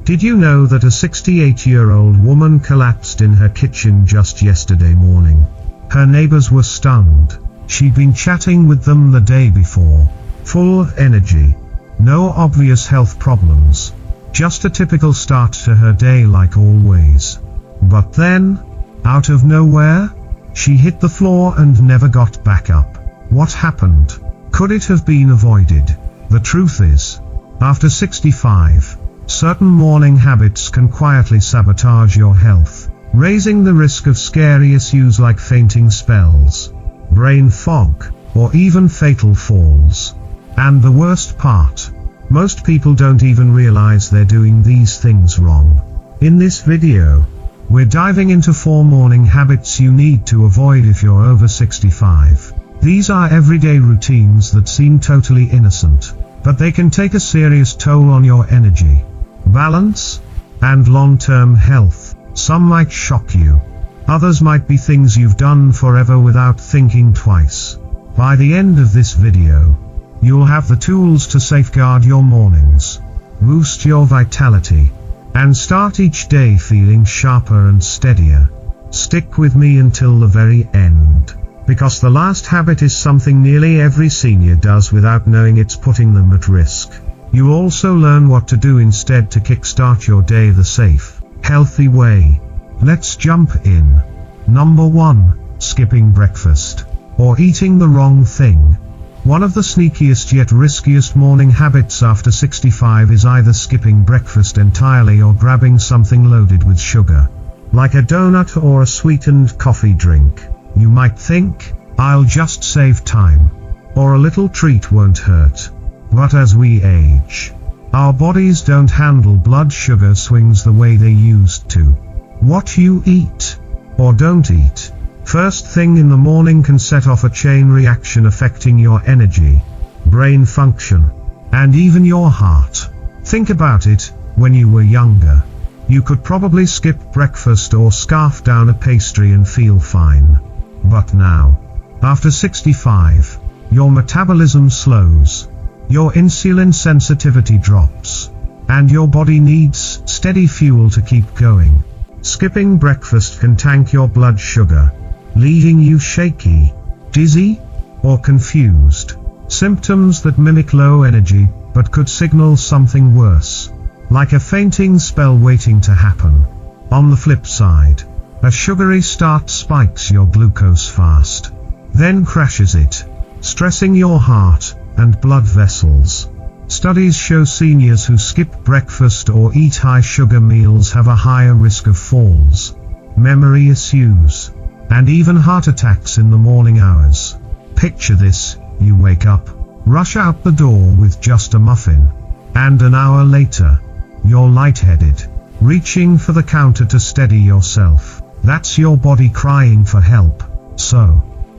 Did you know that a 68-year-old woman collapsed in her kitchen just yesterday morning? Her neighbors were stunned. She'd been chatting with them the day before. Full of energy. No obvious health problems. Just a typical start to her day like always. But then, out of nowhere, she hit the floor and never got back up. What happened? Could it have been avoided? The truth is, after 65, certain morning habits can quietly sabotage your health, raising the risk of scary issues like fainting spells, brain fog, or even fatal falls. And the worst part, most people don't even realize they're doing these things wrong. In this video, we're diving into 4 morning habits you need to avoid if you're over 65. These are everyday routines that seem totally innocent, but they can take a serious toll on your energy, balance, and long-term health. Some might shock you. Others might be things you've done forever without thinking twice. By the end of this video, you'll have the tools to safeguard your mornings, boost your vitality, and start each day feeling sharper and steadier. Stick with me until the very end, because the last habit is something nearly every senior does without knowing it's putting them at risk. You'll also learn what to do instead to kickstart your day the safe, healthy way. Let's jump in. Number 1. Skipping breakfast, or eating the wrong thing. One of the sneakiest yet riskiest morning habits after 65 is either skipping breakfast entirely or grabbing something loaded with sugar, like a donut or a sweetened coffee drink. You might think, I'll just save time, or a little treat won't hurt. But as we age, our bodies don't handle blood sugar swings the way they used to. What you eat, or don't eat, first thing in the morning can set off a chain reaction affecting your energy, brain function, and even your heart. Think about it. When you were younger, you could probably skip breakfast or scarf down a pastry and feel fine. But now, after 65, your metabolism slows, your insulin sensitivity drops, and your body needs steady fuel to keep going. Skipping breakfast can tank your blood sugar, leaving you shaky, dizzy, or confused. Symptoms that mimic low energy, but could signal something worse, like a fainting spell waiting to happen. On the flip side, a sugary start spikes your glucose fast, then crashes it, stressing your heart and blood vessels. Studies show seniors who skip breakfast or eat high-sugar meals have a higher risk of falls, memory issues, and even heart attacks in the morning hours. Picture this: you wake up, rush out the door with just a muffin, and an hour later, you're lightheaded, reaching for the counter to steady yourself. That's your body crying for help. So,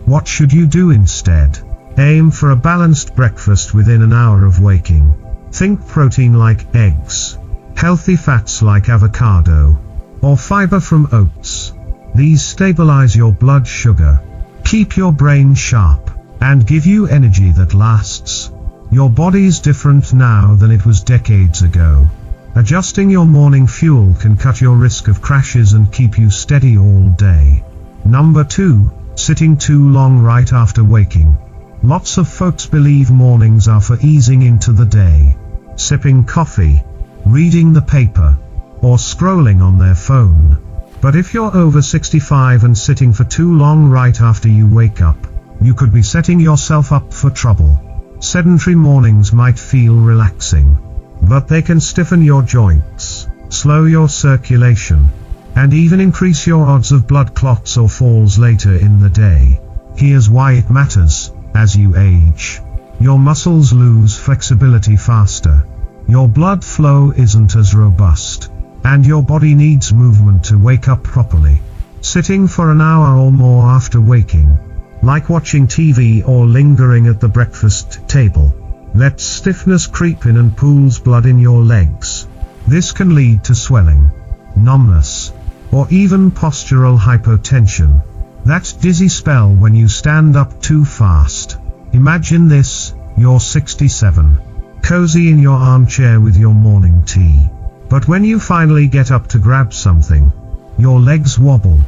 what should you do instead? Aim for a balanced breakfast within an hour of waking. Think protein like eggs, healthy fats like avocado, or fiber from oats. These stabilize your blood sugar, keep your brain sharp, and give you energy that lasts. Your body's different now than it was decades ago. Adjusting your morning fuel can cut your risk of crashes and keep you steady all day. Number 2. Sitting too long right after waking. Lots of folks believe mornings are for easing into the day, sipping coffee, reading the paper, or scrolling on their phone. But if you're over 65 and sitting for too long right after you wake up, you could be setting yourself up for trouble. Sedentary mornings might feel relaxing, but they can stiffen your joints, slow your circulation, and even increase your odds of blood clots or falls later in the day. Here's why it matters. As you age, your muscles lose flexibility faster, your blood flow isn't as robust, and your body needs movement to wake up properly. Sitting for an hour or more after waking, like watching TV or lingering at the breakfast table, lets stiffness creep in and pools blood in your legs. This can lead to swelling, numbness, or even postural hypotension. That dizzy spell when you stand up too fast. Imagine this: you're 67, cozy in your armchair with your morning tea, But when you finally get up to grab something, your legs wobble,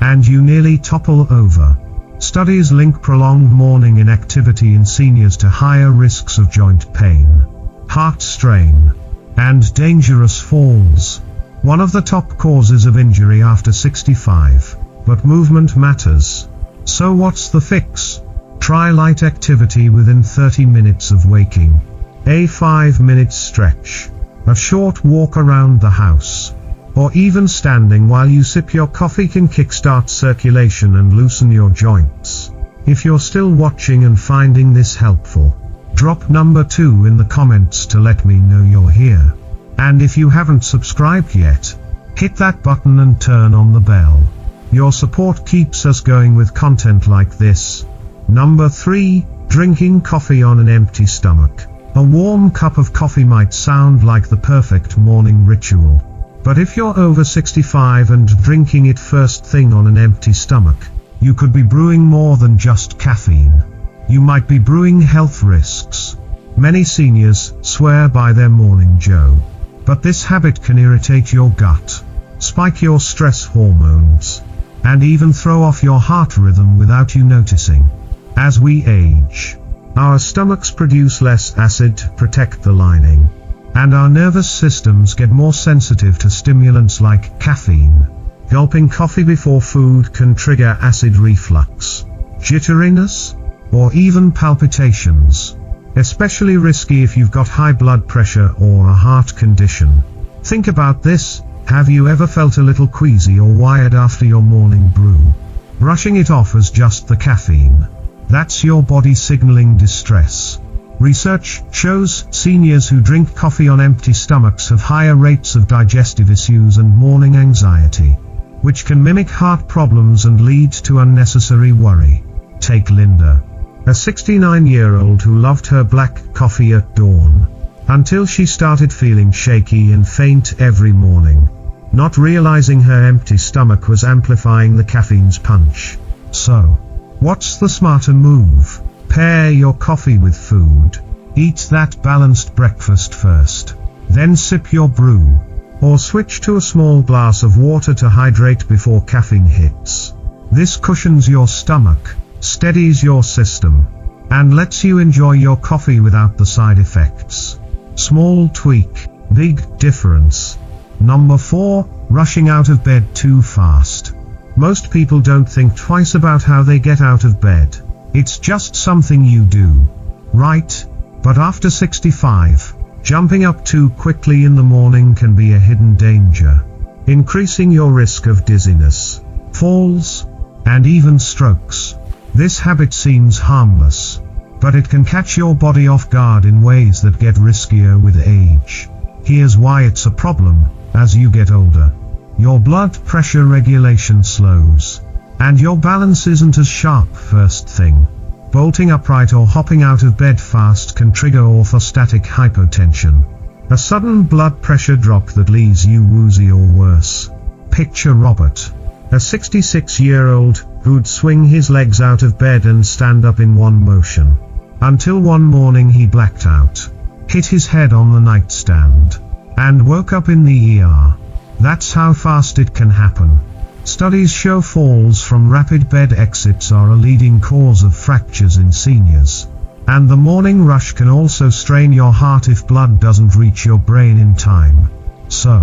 and you nearly topple over. Studies link prolonged morning inactivity in seniors to higher risks of joint pain, heart strain, and dangerous falls. One of the top causes of injury after 65. But movement matters. So what's the fix? Try light activity within 30 minutes of waking. A 5-minute stretch, a short walk around the house, or even standing while you sip your coffee can kickstart circulation and loosen your joints. If you're still watching and finding this helpful, drop number 2 in the comments to let me know you're here. And if you haven't subscribed yet, hit that button and turn on the bell. Your support keeps us going with content like this. Number 3, drinking coffee on an empty stomach. A warm cup of coffee might sound like the perfect morning ritual. But if you're over 65 and drinking it first thing on an empty stomach, you could be brewing more than just caffeine. You might be brewing health risks. Many seniors swear by their morning joe. But this habit can irritate your gut, spike your stress hormones, and even throw off your heart rhythm without you noticing. As we age, our stomachs produce less acid to protect the lining, and our nervous systems get more sensitive to stimulants like caffeine. Gulping coffee before food can trigger acid reflux, jitteriness, or even palpitations. Especially risky if you've got high blood pressure or a heart condition. Think about this. Have you ever felt a little queasy or wired after your morning brew? Brushing it off as just the caffeine. That's your body signaling distress. Research shows seniors who drink coffee on empty stomachs have higher rates of digestive issues and morning anxiety, which can mimic heart problems and lead to unnecessary worry. Take Linda, a 69-year-old who loved her black coffee at dawn, until she started feeling shaky and faint every morning, not realizing her empty stomach was amplifying the caffeine's punch. So, what's the smarter move? Pair your coffee with food. Eat that balanced breakfast first, then sip your brew, or switch to a small glass of water to hydrate before caffeine hits. This cushions your stomach, steadies your system, and lets you enjoy your coffee without the side effects. Small tweak, big difference. Number 4, rushing out of bed too fast. Most people don't think twice about how they get out of bed. It's just something you do, right? But after 65, jumping up too quickly in the morning can be a hidden danger, increasing your risk of dizziness, falls, and even strokes. This habit seems harmless, but it can catch your body off guard in ways that get riskier with age. Here's why it's a problem. As you get older, your blood pressure regulation slows, and your balance isn't as sharp first thing. Bolting upright or hopping out of bed fast can trigger orthostatic hypotension, a sudden blood pressure drop that leaves you woozy or worse. Picture Robert, a 66-year-old, who'd swing his legs out of bed and stand up in one motion, until one morning he blacked out, hit his head on the nightstand, and woke up in the ER. That's how fast it can happen. Studies show falls from rapid bed exits are a leading cause of fractures in seniors, and the morning rush can also strain your heart if blood doesn't reach your brain in time. So,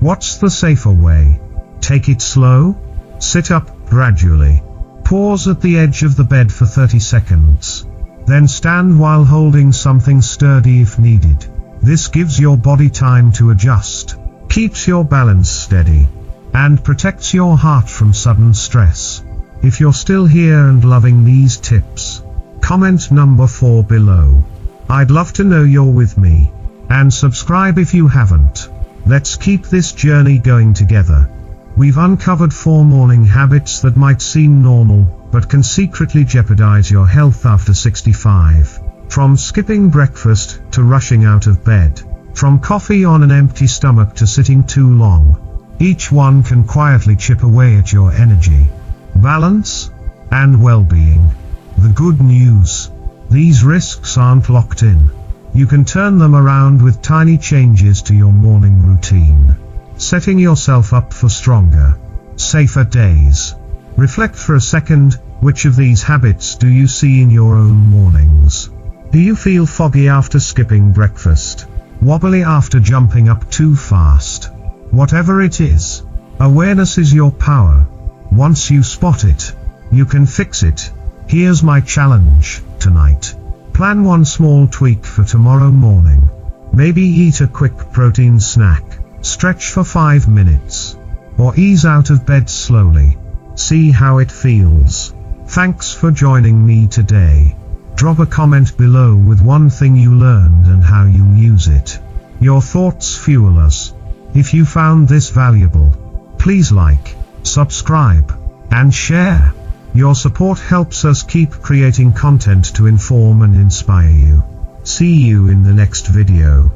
what's the safer way? Take it slow. Sit up gradually. Pause at the edge of the bed for 30 seconds. Then stand while holding something sturdy if needed. This gives your body time to adjust, keeps your balance steady, and protects your heart from sudden stress. If you're still here and loving these tips, comment number 4 below. I'd love to know you're with me. And subscribe if you haven't. Let's keep this journey going together. We've uncovered 4 morning habits that might seem normal, but can secretly jeopardize your health after 65. From skipping breakfast to rushing out of bed. From coffee on an empty stomach to sitting too long. Each one can quietly chip away at your energy, balance, and well-being. The good news: these risks aren't locked in. You can turn them around with tiny changes to your morning routine, setting yourself up for stronger, safer days. Reflect for a second, which of these habits do you see in your own mornings? Do you feel foggy after skipping breakfast? Wobbly after jumping up too fast? Whatever it is, awareness is your power. Once you spot it, you can fix it. Here's my challenge tonight. Plan one small tweak for tomorrow morning. Maybe eat a quick protein snack, stretch for 5 minutes, or ease out of bed slowly. See how it feels. Thanks for joining me today. Drop a comment below with one thing you learned and how you use it. Your thoughts fuel us. If you found this valuable, please like, subscribe, and share. Your support helps us keep creating content to inform and inspire you. See you in the next video.